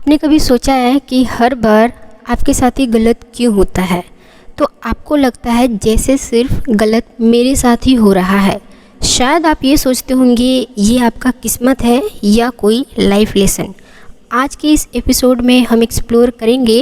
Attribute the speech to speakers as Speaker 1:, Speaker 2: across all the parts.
Speaker 1: आपने कभी सोचा है कि हर बार आपके साथ ही गलत क्यों होता है? तो आपको लगता है जैसे सिर्फ गलत मेरे साथ ही हो रहा है। शायद आप ये सोचते होंगे ये आपका किस्मत है या कोई लाइफ लेसन। आज के इस एपिसोड में हम एक्सप्लोर करेंगे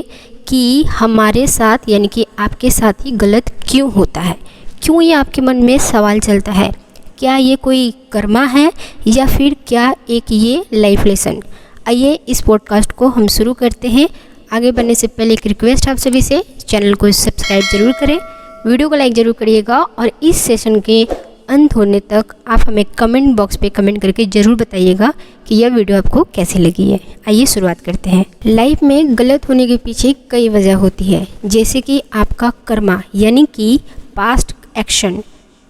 Speaker 1: कि हमारे साथ यानी कि आपके साथ ही गलत क्यों होता है। क्यों ये आपके मन में सवाल चलता है? क्या ये कोई कर्मा है या फिर क्या एक ये लाइफ लेसन? आइए इस पॉडकास्ट को हम शुरू करते हैं। आगे बढ़ने से पहले एक रिक्वेस्ट आप सभी से, चैनल को सब्सक्राइब जरूर करें, वीडियो को लाइक ज़रूर करिएगा और इस सेशन के अंत होने तक आप हमें कमेंट बॉक्स पे कमेंट करके ज़रूर बताइएगा कि यह वीडियो आपको कैसी लगी है। आइए शुरुआत करते हैं। लाइफ में गलत होने के पीछे कई वजह होती है, जैसे कि आपका कर्मा यानी कि पास्ट एक्शन।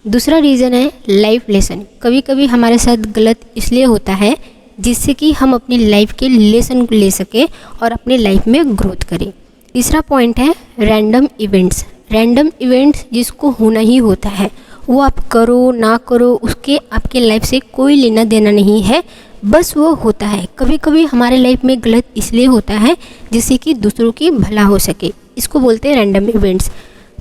Speaker 1: दूसरा रीज़न है लाइफ लेसन। कभी कभी हमारे साथ गलत इसलिए होता है जिससे कि हम अपनी लाइफ के लेसन को ले सकें और अपनी लाइफ में ग्रोथ करें। तीसरा पॉइंट है रैंडम इवेंट्स। रैंडम इवेंट्स जिसको होना ही होता है, वो आप करो ना करो उसके आपके लाइफ से कोई लेना देना नहीं है, बस वो होता है। कभी कभी हमारे लाइफ में गलत इसलिए होता है जिससे कि दूसरों की भला हो सके, इसको बोलते हैं रैंडम इवेंट्स।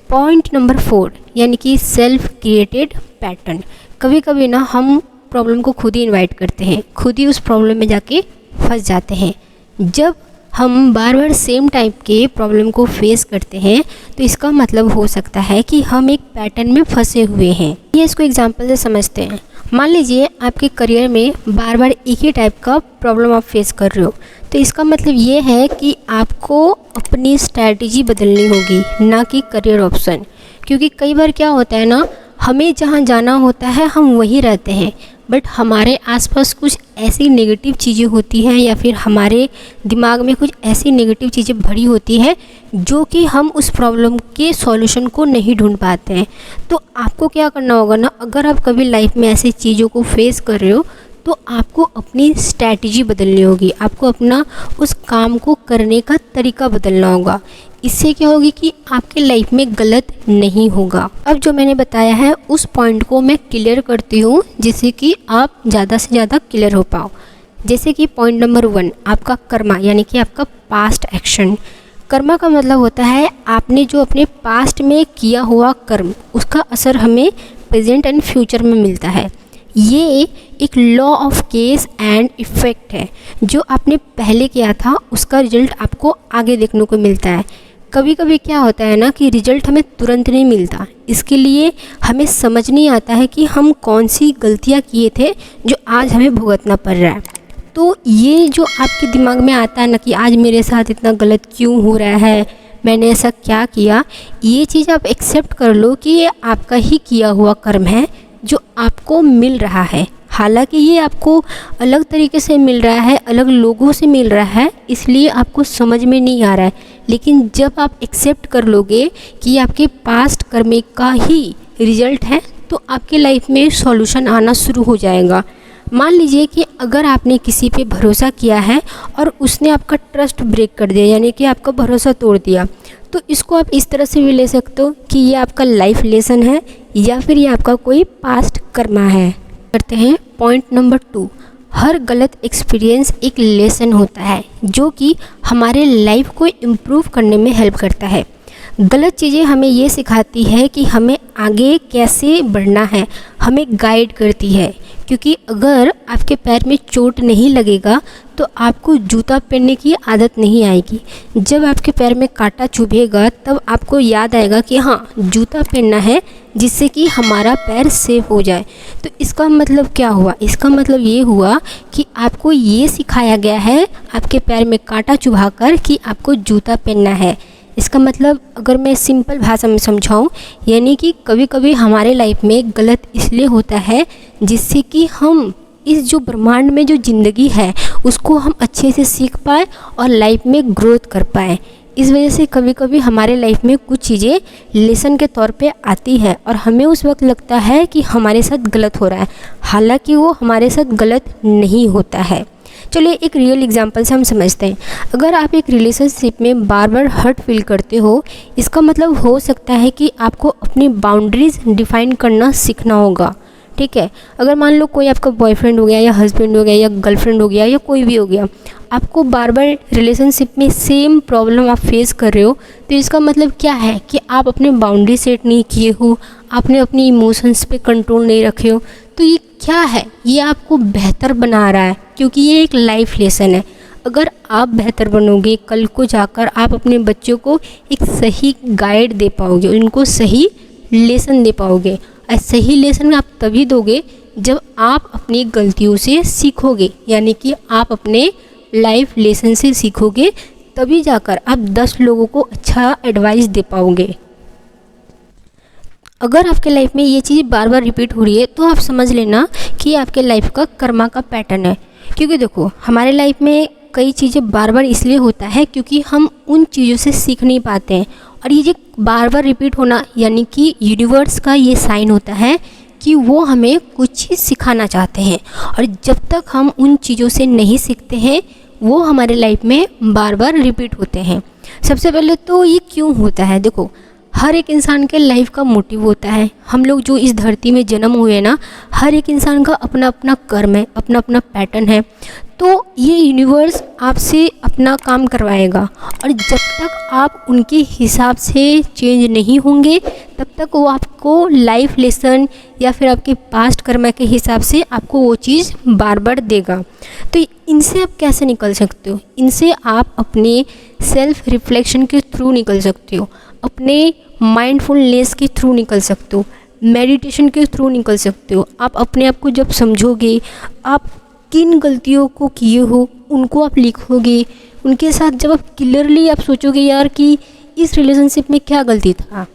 Speaker 1: पॉइंट नंबर 4 यानी कि सेल्फ क्रिएटेड पैटर्न। कभी कभी ना हम प्रॉब्लम को खुद ही इनवाइट करते हैं, खुद ही उस प्रॉब्लम में जाके फंस जाते हैं। जब हम बार बार सेम टाइप के प्रॉब्लम को फेस करते हैं तो इसका मतलब हो सकता है कि हम एक पैटर्न में फंसे हुए हैं। ये इसको एग्जांपल से समझते हैं। मान लीजिए आपके करियर में बार बार एक ही टाइप का प्रॉब्लम आप फेस कर रहे हो, तो इसका मतलब ये है कि आपको अपनी स्ट्रैटेजी बदलनी होगी, ना कि करियर ऑप्शन। क्योंकि कई बार क्या होता है ना, हमें जहाँ जाना होता है हम वहीं रहते हैं, बट हमारे आसपास कुछ ऐसी नेगेटिव चीज़ें होती हैं या फिर हमारे दिमाग में कुछ ऐसी नेगेटिव चीज़ें भरी होती हैं जो कि हम उस प्रॉब्लम के सॉल्यूशन को नहीं ढूंढ पाते हैं। तो आपको क्या करना होगा ना, अगर आप कभी लाइफ में ऐसी चीज़ों को फेस कर रहे हो तो आपको अपनी स्ट्रैटेजी बदलनी होगी, आपको अपना उस काम को करने का तरीका बदलना होगा। इससे क्या होगी कि आपके लाइफ में गलत नहीं होगा। अब जो मैंने बताया है उस पॉइंट को मैं क्लियर करती हूँ जिससे कि आप ज़्यादा से ज़्यादा क्लियर हो पाओ। जैसे कि पॉइंट नंबर 1 आपका कर्मा यानी कि आपका पास्ट एक्शन। कर्मा का मतलब होता है आपने जो अपने पास्ट में किया हुआ कर्म, उसका असर हमें प्रेजेंट एंड फ्यूचर में मिलता है। ये एक law of case and effect है। जो आपने पहले किया था उसका रिजल्ट आपको आगे देखने को मिलता है। कभी कभी क्या होता है ना कि रिजल्ट हमें तुरंत नहीं मिलता, इसके लिए हमें समझ नहीं आता है कि हम कौन सी गलतियाँ किए थे जो आज हमें भुगतना पड़ रहा है। तो ये जो आपके दिमाग में आता है ना कि आज मेरे साथ इतना गलत क्यों हो रहा है, मैंने ऐसा क्या किया, ये चीज़ आप एक्सेप्ट कर लो कि ये आपका ही किया हुआ कर्म है जो आपको मिल रहा है। हालांकि ये आपको अलग तरीके से मिल रहा है, अलग लोगों से मिल रहा है, इसलिए आपको समझ में नहीं आ रहा है। लेकिन जब आप एक्सेप्ट कर लोगे कि ये आपके पास्ट कर्म का ही रिजल्ट है तो आपके लाइफ में सॉल्यूशन आना शुरू हो जाएगा। मान लीजिए कि अगर आपने किसी पे भरोसा किया है और उसने आपका ट्रस्ट ब्रेक कर दिया यानी कि आपका भरोसा तोड़ दिया, तो इसको आप इस तरह से भी ले सकते हो कि ये आपका लाइफ लेसन है या फिर ये आपका कोई पास्ट कर्मा है। करते हैं पॉइंट नंबर 2। हर गलत एक्सपीरियंस एक लेसन होता है जो कि हमारे लाइफ को इम्प्रूव करने में हेल्प करता है। गलत चीज़ें हमें ये सिखाती है कि हमें आगे कैसे बढ़ना है, हमें गाइड करती है। क्योंकि अगर आपके पैर में चोट नहीं लगेगा तो आपको जूता पहनने की आदत नहीं आएगी। जब आपके पैर में कांटा चुभेगा तब आपको याद आएगा कि हाँ जूता पहनना है जिससे कि हमारा पैर सेफ हो जाए। तो इसका मतलब क्या हुआ? इसका मतलब ये हुआ कि आपको ये सिखाया गया है आपके पैर में कांटा चुभाकर कि आपको जूता पहनना है। इसका मतलब अगर मैं सिंपल भाषा में समझाऊं, यानी कि कभी कभी हमारे लाइफ में गलत इसलिए होता है जिससे कि हम इस जो ब्रह्मांड में जो ज़िंदगी है उसको हम अच्छे से सीख पाए और लाइफ में ग्रोथ कर पाए। इस वजह से कभी कभी हमारे लाइफ में कुछ चीज़ें लेसन के तौर पे आती है और हमें उस वक्त लगता है कि हमारे साथ गलत हो रहा है, हालांकि वो हमारे साथ गलत नहीं होता है। चलिए एक रियल एग्जांपल से हम समझते हैं। अगर आप एक रिलेशनशिप में बार बार हर्ट फील करते हो, इसका मतलब हो सकता है कि आपको अपनी बाउंड्रीज़ डिफाइन करना सीखना होगा। ठीक है। अगर मान लो कोई आपका बॉयफ्रेंड हो गया या हस्बैंड हो गया या गर्लफ्रेंड हो गया या कोई भी हो गया, आपको बार बार रिलेशनशिप में सेम प्रॉब्लम आप फेस कर रहे हो, तो इसका मतलब क्या है कि आप अपने बाउंड्री सेट नहीं किए हो, आपने अपने इमोशंस पे कंट्रोल नहीं रखे हो। तो ये क्या है, ये आपको बेहतर बना रहा है, क्योंकि ये एक लाइफ लेसन है। अगर आप बेहतर बनोगे, कल को जाकर आप अपने बच्चों को एक सही गाइड दे पाओगे, उनको सही लेसन दे पाओगे। और सही लेसन आप तभी दोगे जब आप अपनी गलतियों से सीखोगे, यानी कि आप अपने लाइफ लेसन से सीखोगे, तभी जाकर आप 10 लोगों को अच्छा एडवाइस दे पाओगे। अगर आपके लाइफ में ये चीज़ बार बार रिपीट हो रही है तो आप समझ लेना कि आपके लाइफ का कर्मा का पैटर्न है। क्योंकि देखो, हमारे लाइफ में कई चीज़ें बार बार इसलिए होता है क्योंकि हम उन चीज़ों से सीख नहीं पाते हैं, और ये जो बार बार रिपीट होना यानी कि यूनिवर्स का ये साइन होता है कि वो हमें कुछ चीज़ सिखाना चाहते हैं। और जब तक हम उन चीज़ों से नहीं सीखते हैं वो हमारे लाइफ में बार बार रिपीट होते हैं। सबसे पहले तो ये क्यों होता है, देखो हर एक इंसान के लाइफ का मोटिव होता है। हम लोग जो इस धरती में जन्म हुए ना, हर एक इंसान का अपना अपना कर्म है, अपना अपना पैटर्न है। तो ये यूनिवर्स आपसे अपना काम करवाएगा, और जब तक आप उनके हिसाब से चेंज नहीं होंगे तब तक वो आपको लाइफ लेसन या फिर आपके पास्ट कर्म के हिसाब से आपको वो चीज़ बार बार देगा। तो इनसे आप कैसे निकल सकते हो, इनसे आप अपने सेल्फ रिफ्लेक्शन के थ्रू निकल सकते हो, अपने माइंडफुलनेस के थ्रू निकल सकते हो, मेडिटेशन के थ्रू निकल सकते हो। आप अपने आप को जब समझोगे, आप किन गलतियों को किए हो उनको आप लिखोगे, उनके साथ जब आप क्लियरली आप सोचोगे यार कि इस रिलेशनशिप में क्या गलती था,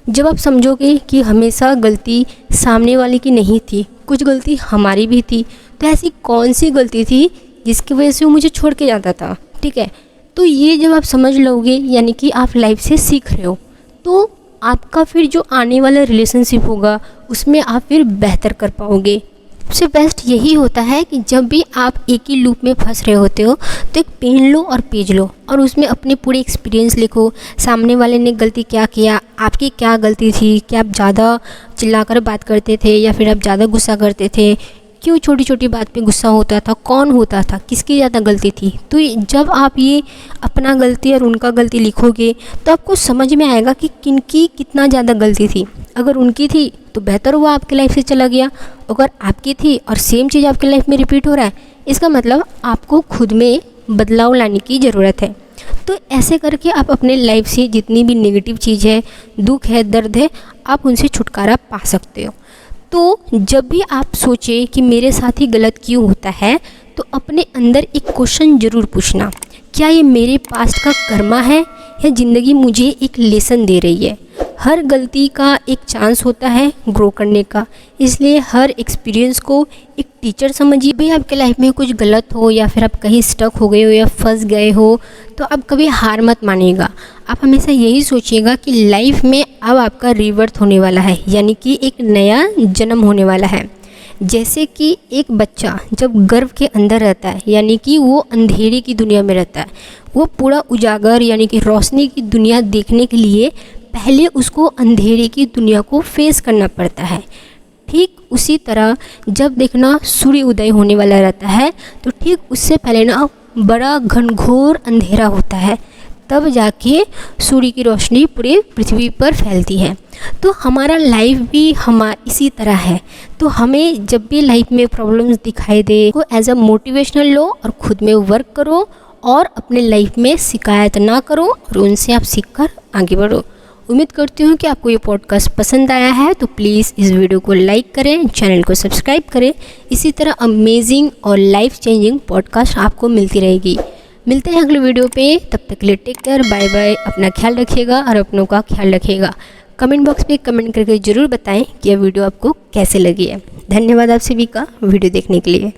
Speaker 1: जब आप समझोगे कि हमेशा गलती सामने वाले की नहीं थी, कुछ गलती हमारी भी थी, तो ऐसी कौन सी गलती थी जिसकी वजह से वो मुझे छोड़ के जाता था, ठीक है। तो ये जब आप समझ लोगे यानी कि आप लाइफ से सीख रहे हो, तो आपका फिर जो आने वाला रिलेशनशिप होगा उसमें आप फिर बेहतर कर पाओगे। सबसे बेस्ट यही होता है कि जब भी आप एक ही लूप में फंस रहे होते हो तो एक पेन लो और पेज लो और उसमें अपने पूरे एक्सपीरियंस लिखो, सामने वाले ने गलती क्या किया, आपकी क्या गलती थी, क्या आप ज़्यादा चिल्लाकर बात करते थे या फिर आप ज़्यादा गुस्सा करते थे, क्यों छोटी छोटी बात पे गुस्सा होता था, कौन होता था, किसकी ज़्यादा गलती थी। तो जब आप ये अपना गलती और उनका गलती लिखोगे तो आपको समझ में आएगा कि किनकी कितना ज़्यादा गलती थी। अगर उनकी थी तो बेहतर हुआ आपके लाइफ से चला गया, अगर आपकी थी और सेम चीज़ आपके लाइफ में रिपीट हो रहा है, इसका मतलब आपको खुद में बदलाव लाने की ज़रूरत है। तो ऐसे करके आप अपने लाइफ से जितनी भी नेगेटिव चीज़ है, दुख है, दर्द है, आप उनसे छुटकारा पा सकते हो। तो जब भी आप सोचें कि मेरे साथ ही गलत क्यों होता है, तो अपने अंदर एक क्वेश्चन ज़रूर पूछना, क्या ये मेरे पास्ट का कर्मा है या ज़िंदगी मुझे एक लेसन दे रही है। हर गलती का एक चांस होता है ग्रो करने का, इसलिए हर एक्सपीरियंस को एक टीचर समझिए। भाई आपके लाइफ में कुछ गलत हो या फिर आप कहीं स्टक हो गए हो या फंस गए हो, तो आप कभी हार मत मानिएगा। आप हमेशा यही सोचिएगा कि लाइफ में अब आपका रीबर्थ होने वाला है, यानी कि एक नया जन्म होने वाला है। जैसे कि एक बच्चा जब गर्भ के अंदर रहता है, यानी कि वो अंधेरे की दुनिया में रहता है, वो पूरा उजागर यानी कि रोशनी की दुनिया देखने के लिए पहले उसको अंधेरे की दुनिया को फेस करना पड़ता है। ठीक उसी तरह जब देखना सूर्य उदय होने वाला रहता है, तो ठीक उससे पहले ना बड़ा घनघोर अंधेरा होता है, तब जाके सूर्य की रोशनी पूरे पृथ्वी पर फैलती है। तो हमारा लाइफ भी इसी तरह है। तो हमें जब भी लाइफ में प्रॉब्लम्स दिखाई दे, तो एज अ मोटिवेशनल लो और खुद में वर्क करो और अपने लाइफ में शिकायत ना करो और उनसे आप सीखकर आगे बढ़ो। उम्मीद करती हूँ कि आपको ये पॉडकास्ट पसंद आया है, तो प्लीज़ इस वीडियो को लाइक करें, चैनल को सब्सक्राइब करें। इसी तरह अमेजिंग और लाइफ चेंजिंग पॉडकास्ट आपको मिलती रहेगी। मिलते हैं अगले वीडियो पे, तब तक के लिए टेक केयर, बाय बाय। अपना ख्याल रखिएगा और अपनों का ख्याल रखिएगा। कमेंट बॉक्स पे कमेंट करके ज़रूर बताएं कि यह वीडियो आपको कैसे लगी है। धन्यवाद आप सभी का वीडियो देखने के लिए।